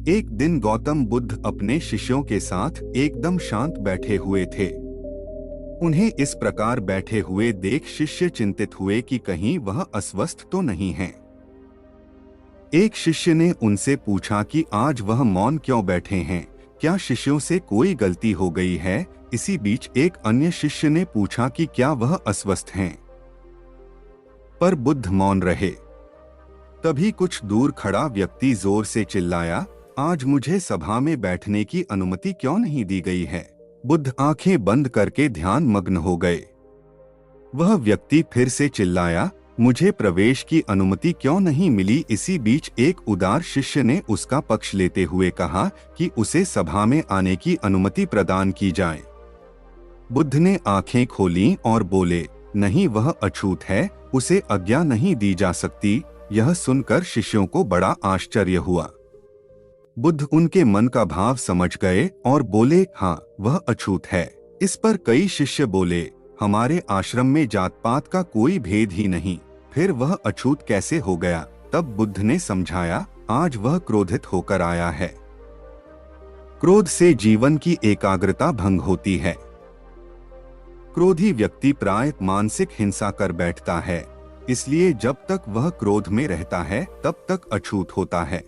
एक दिन गौतम बुद्ध अपने शिष्यों के साथ एकदम शांत बैठे हुए थे। उन्हें इस प्रकार बैठे हुए देख शिष्य चिंतित हुए कि कहीं वह अस्वस्थ तो नहीं हैं। एक शिष्य ने उनसे पूछा कि आज वह मौन क्यों बैठे हैं, क्या शिष्यों से कोई गलती हो गई है। इसी बीच एक अन्य शिष्य ने पूछा कि क्या वह अस्वस्थ हैं, पर बुद्ध मौन रहे। तभी कुछ दूर खड़ा व्यक्ति जोर से चिल्लाया, आज मुझे सभा में बैठने की अनुमति क्यों नहीं दी गई है। बुद्ध आंखें बंद करके ध्यान मग्न हो गए। वह व्यक्ति फिर से चिल्लाया, मुझे प्रवेश की अनुमति क्यों नहीं मिली। इसी बीच एक उदार शिष्य ने उसका पक्ष लेते हुए कहा कि उसे सभा में आने की अनुमति प्रदान की जाए। बुद्ध ने आंखें खोलीं और बोले, नहीं, वह अछूत है, उसे आज्ञा नहीं दी जा सकती। यह सुनकर शिष्यों को बड़ा आश्चर्य हुआ। बुद्ध उनके मन का भाव समझ गए और बोले, हाँ, वह अछूत है। इस पर कई शिष्य बोले, हमारे आश्रम में जात पात का कोई भेद ही नहीं, फिर वह अछूत कैसे हो गया। तब बुद्ध ने समझाया, आज वह क्रोधित होकर आया है। क्रोध से जीवन की एकाग्रता भंग होती है। क्रोधी व्यक्ति प्राय मानसिक हिंसा कर बैठता है, इसलिए जब तक वह क्रोध में रहता है तब तक अछूत होता है।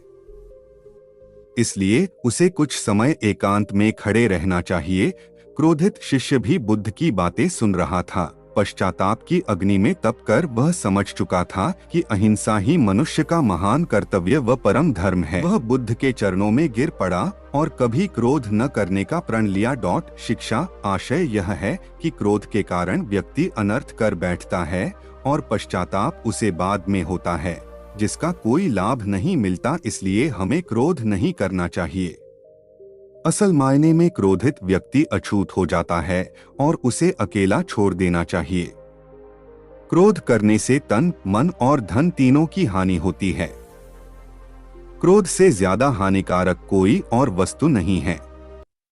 इसलिए उसे कुछ समय एकांत में खड़े रहना चाहिए। क्रोधित शिष्य भी बुद्ध की बातें सुन रहा था। पश्चाताप की अग्नि में तपकर वह समझ चुका था कि अहिंसा ही मनुष्य का महान कर्तव्य व परम धर्म है। वह बुद्ध के चरणों में गिर पड़ा और कभी क्रोध न करने का प्रण लिया। शिक्षा आशय यह है कि क्रोध के कारण व्यक्ति अनर्थ कर बैठता है और पश्चाताप उसे बाद में होता है, जिसका कोई लाभ नहीं मिलता। इसलिए हमें क्रोध नहीं करना चाहिए। असल मायने में क्रोधित व्यक्ति अछूत हो जाता है और उसे अकेला छोड़ देना चाहिए। क्रोध करने से तन, मन और धन तीनों की हानि होती है। क्रोध से ज्यादा हानिकारक कोई और वस्तु नहीं है।